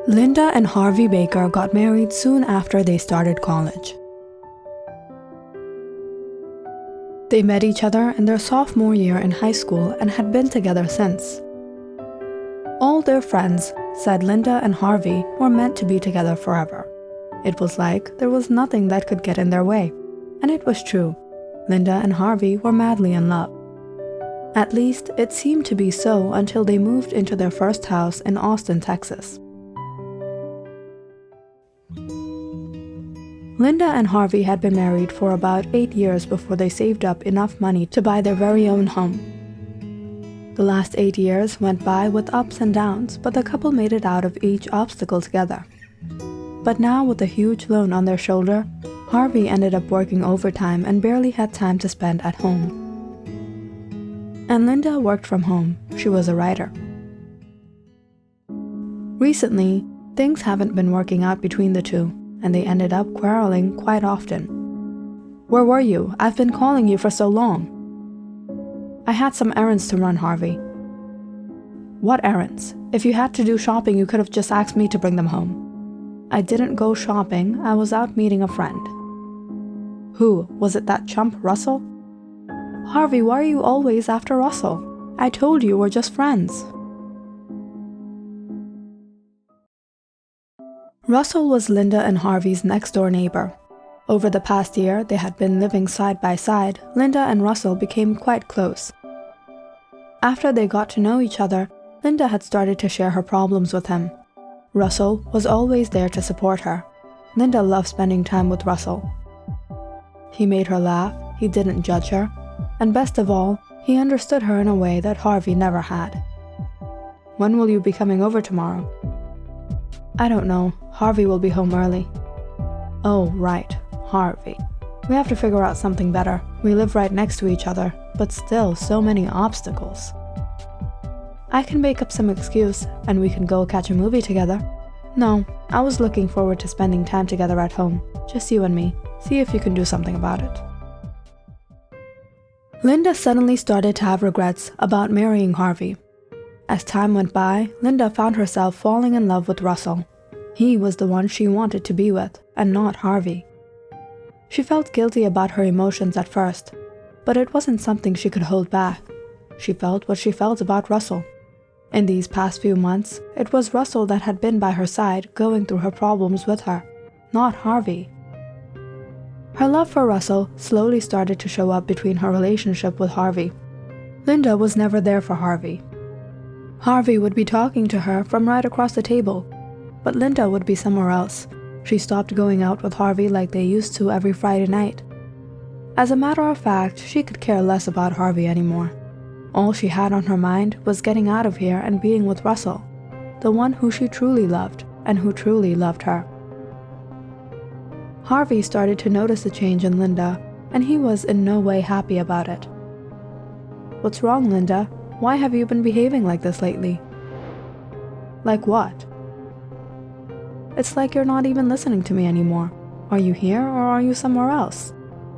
Linda and Harvey Baker got married soon after they started college. They met each other in their sophomore year in high school and had been together since. All their friends said Linda and Harvey were meant to be together forever. It was like there was nothing that could get in their way. And it was true. Linda and Harvey were madly in love. At least, it seemed to be so until they moved into their first house in Austin, Texas. Linda and Harvey had been married for about 8 years before they saved up enough money to buy their very own home. The last 8 years went by with ups and downs, but the couple made it out of each obstacle together. But now, with a huge loan on their shoulder, Harvey ended up working overtime and barely had time to spend at home. And Linda worked from home. She was a writer. Recently, things haven't been working out between the two, and they ended up quarreling quite often. "Where were you? I've been calling you for so long." "I had some errands to run, Harvey." "What errands? If you had to do shopping, you could have just asked me to bring them home." "I didn't go shopping. I was out meeting a friend." "Who? Was it that chump Russell?" "Harvey, why are you always after Russell? I told you we're just friends." Russell was Linda and Harvey's next-door neighbor. Over the past year they had been living side by side. Linda and Russell became quite close. After they got to know each other, Linda had started to share her problems with him. Russell was always there to support her. Linda loved spending time with Russell. He made her laugh, he didn't judge her, and best of all, he understood her in a way that Harvey never had. "When will you be coming over tomorrow?" "I don't know. Harvey will be home early." "Oh, right. Harvey. We have to figure out something better. We live right next to each other, but still so many obstacles." "I can make up some excuse, and we can go catch a movie together." "No, I was looking forward to spending time together at home. Just you and me. See if you can do something about it." Linda suddenly started to have regrets about marrying Harvey. As time went by, Linda found herself falling in love with Russell. He was the one she wanted to be with, and not Harvey. She felt guilty about her emotions at first, but it wasn't something she could hold back. She felt what she felt about Russell. In these past few months, it was Russell that had been by her side going through her problems with her, not Harvey. Her love for Russell slowly started to show up between her relationship with Harvey. Linda was never there for Harvey. Harvey would be talking to her from right across the table, but Linda would be somewhere else. She stopped going out with Harvey like they used to every Friday night. As a matter of fact, she could care less about Harvey anymore. All she had on her mind was getting out of here and being with Russell, the one who she truly loved and who truly loved her. Harvey started to notice a change in Linda, and he was in no way happy about it. "What's wrong, Linda? Why have you been behaving like this lately?" "Like what?" "It's like you're not even listening to me anymore. Are you here or are you somewhere else?"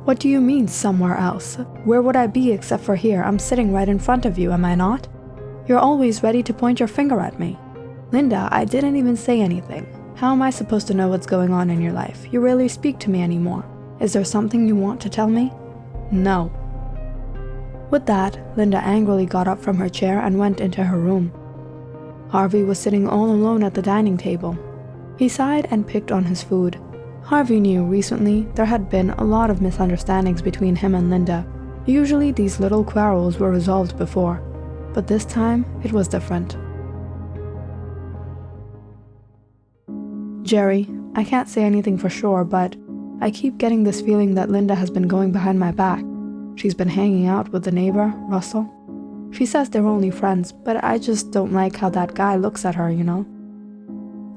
"What do you mean, somewhere else? Where would I be except for here? I'm sitting right in front of you, am I not? You're always ready to point your finger at me." "Linda, I didn't even say anything. How am I supposed to know what's going on in your life? You rarely speak to me anymore. Is there something you want to tell me?" "No." With that, Linda angrily got up from her chair and went into her room. Harvey was sitting all alone at the dining table. He sighed and picked on his food. Harvey knew recently there had been a lot of misunderstandings between him and Linda. Usually these little quarrels were resolved before, but this time it was different. "Jerry, I can't say anything for sure, but I keep getting this feeling that Linda has been going behind my back. She's been hanging out with the neighbor, Russell. She says they're only friends, but I just don't like how that guy looks at her, you know.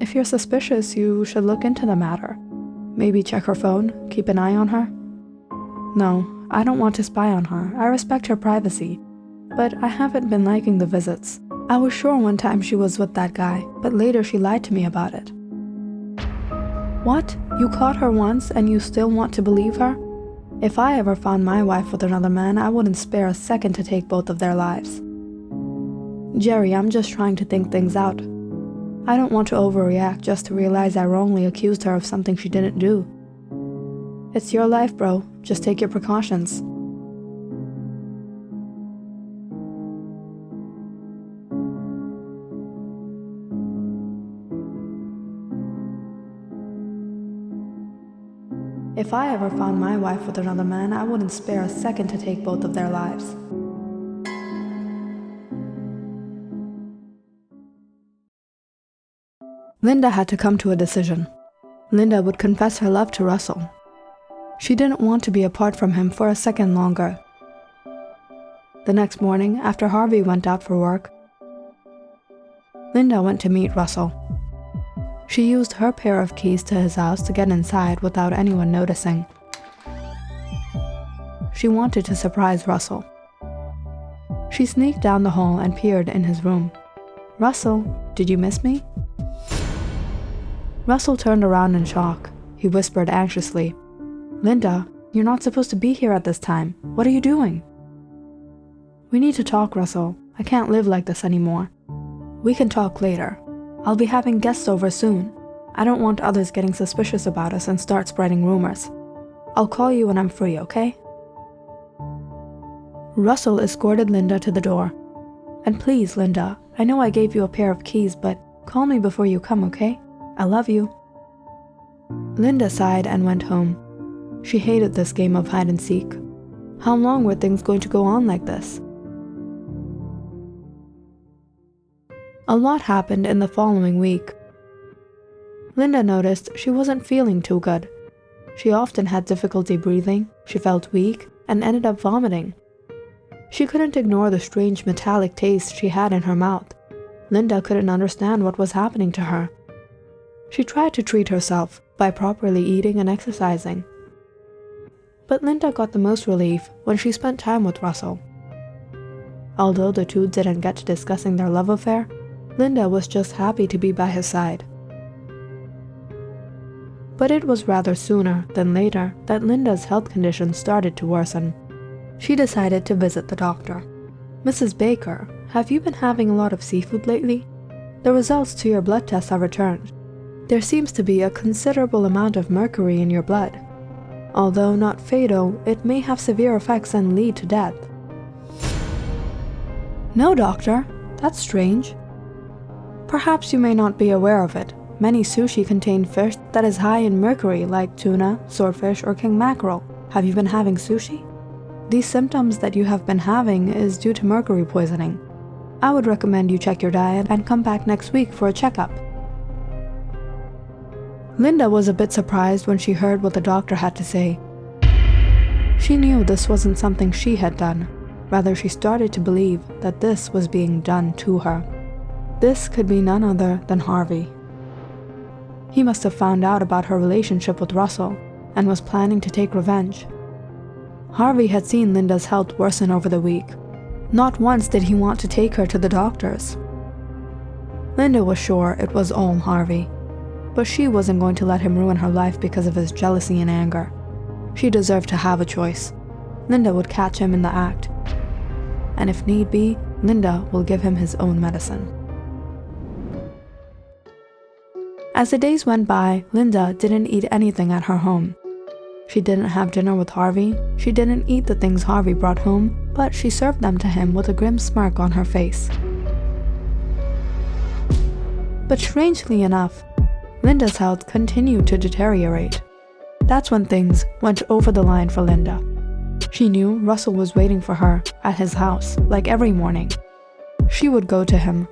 If you're suspicious, you should look into the matter. Maybe check her phone, keep an eye on her." "No, I don't want to spy on her. I respect her privacy. But I haven't been liking the visits. I was sure one time she was with that guy, but later she lied to me about it." "What? You caught her once and you still want to believe her? If I ever found my wife with another man, I wouldn't spare a second to take both of their lives." "Jerry, I'm just trying to think things out." I don't want to overreact just to realize I wrongly accused her of something she didn't do. It's your life, bro. Just take your precautions. If I ever found my wife with another man, I wouldn't spare a second to take both of their lives. Linda had to come to a decision. Linda would confess her love to Russell. She didn't want to be apart from him for a second longer. The next morning, after Harvey went out for work, Linda went to meet Russell. She used her pair of keys to his house to get inside without anyone noticing. She wanted to surprise Russell. She sneaked down the hall and peered in his room. "Russell, did you miss me?" Russell turned around in shock. He whispered anxiously, "Linda, you're not supposed to be here at this time. What are you doing?" "We need to talk, Russell. I can't live like this anymore. We can talk later. I'll be having guests over soon. I don't want others getting suspicious about us and start spreading rumors. I'll call you when I'm free, okay?" Russell escorted Linda to the door. "And please, Linda, I know I gave you a pair of keys, but call me before you come, okay? I love you." Linda sighed and went home. She hated this game of hide and seek. How long were things going to go on like this? A lot happened in the following week. Linda noticed she wasn't feeling too good. She often had difficulty breathing, she felt weak, and ended up vomiting. She couldn't ignore the strange metallic taste she had in her mouth. Linda couldn't understand what was happening to her. She tried to treat herself by properly eating and exercising. But Linda got the most relief when she spent time with Russell. Although the two didn't get to discussing their love affair, Linda was just happy to be by his side. But it was rather sooner than later that Linda's health condition started to worsen. She decided to visit the doctor. "Mrs. Baker, have you been having a lot of seafood lately? The results to your blood tests have returned. There seems to be a considerable amount of mercury in your blood. Although not fatal, it may have severe effects and lead to death." "No, doctor. That's strange. Perhaps you may not be aware of it. Many sushi contain fish that is high in mercury, like tuna, swordfish, or king mackerel. Have you been having sushi? These symptoms that you have been having is due to mercury poisoning. I would recommend you check your diet and come back next week for a checkup." Linda was a bit surprised when she heard what the doctor had to say. She knew this wasn't something she had done. Rather, she started to believe that this was being done to her. This could be none other than Harvey. He must have found out about her relationship with Russell and was planning to take revenge. Harvey had seen Linda's health worsen over the week. Not once did he want to take her to the doctors. Linda was sure it was all Harvey, but she wasn't going to let him ruin her life because of his jealousy and anger. She deserved to have a choice. Linda would catch him in the act, and if need be, Linda will give him his own medicine. As the days went by, Linda didn't eat anything at her home. She didn't have dinner with Harvey, she didn't eat the things Harvey brought home, but she served them to him with a grim smirk on her face. But strangely enough, Linda's health continued to deteriorate. That's when things went over the line for Linda. She knew Russell was waiting for her at his house, like every morning. She would go to him,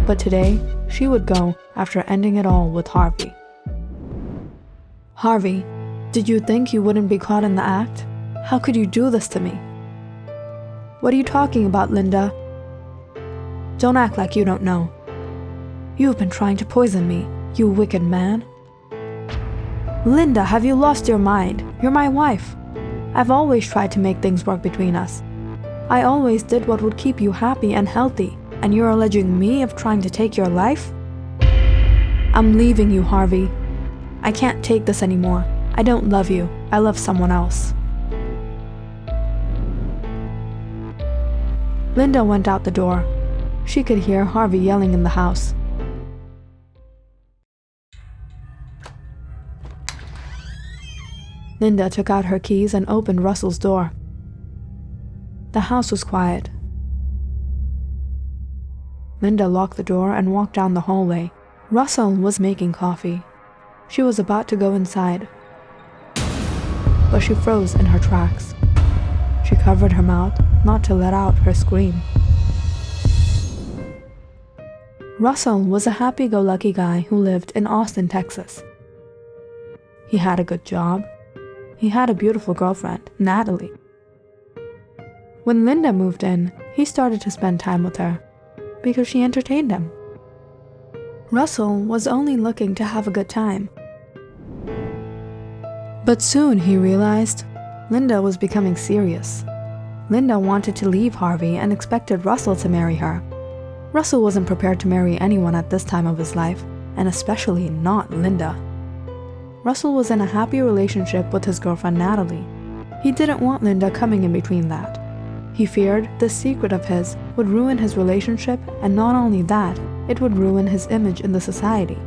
but today she would go after ending it all with Harvey. "Harvey, did you think you wouldn't be caught in the act? How could you do this to me?" "What are you talking about, Linda? Don't act like you don't know. You've been trying to poison me, you wicked man." "Linda, have you lost your mind? You're my wife. I've always tried to make things work between us. I always did what would keep you happy and healthy, and you're alleging me of trying to take your life? I'm leaving you, Harvey. I can't take this anymore. I don't love you. I love someone else." Linda went out the door. She could hear Harvey yelling in the house. Linda took out her keys and opened Russell's door. The house was quiet. Linda locked the door and walked down the hallway. Russell was making coffee. She was about to go inside, but she froze in her tracks. She covered her mouth not to let out her scream. Russell was a happy-go-lucky guy who lived in Austin, Texas. He had a good job. He had a beautiful girlfriend, Natalie. When Linda moved in, he started to spend time with her because she entertained him. Russell was only looking to have a good time. But soon he realized Linda was becoming serious. Linda wanted to leave Harvey and expected Russell to marry her. Russell wasn't prepared to marry anyone at this time of his life, and especially not Linda. Russell was in a happy relationship with his girlfriend Natalie. He didn't want Linda coming in between that. He feared this secret of his would ruin his relationship, and not only that, it would ruin his image in the society.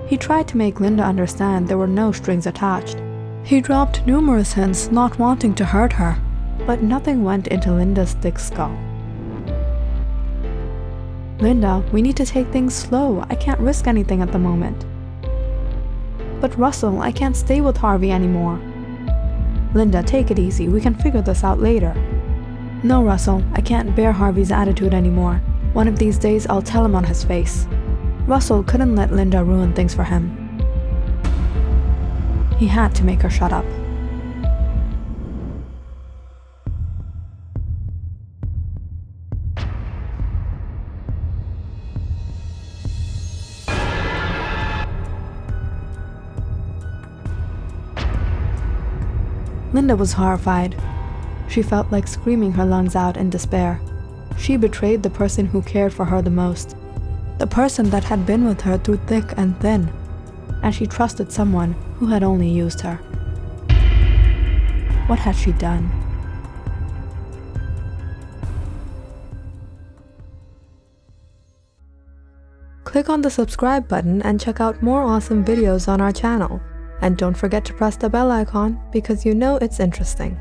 He tried to make Linda understand there were no strings attached. He dropped numerous hints not wanting to hurt her, but nothing went into Linda's thick skull. Linda, we need to take things slow. I can't risk anything at the moment. But Russell, I can't stay with Harvey anymore. Linda, take it easy. We can figure this out later. No, Russell, I can't bear Harvey's attitude anymore. One of these days I'll tell him on his face. Russell couldn't let Linda ruin things for him. He had to make her shut up. Linda was horrified. She felt like screaming her lungs out in despair. She betrayed the person who cared for her the most, the person that had been with her through thick and thin, and she trusted someone who had only used her. What had she done? Click on the subscribe button and check out more awesome videos on our channel. And don't forget to press the bell icon because you know it's interesting.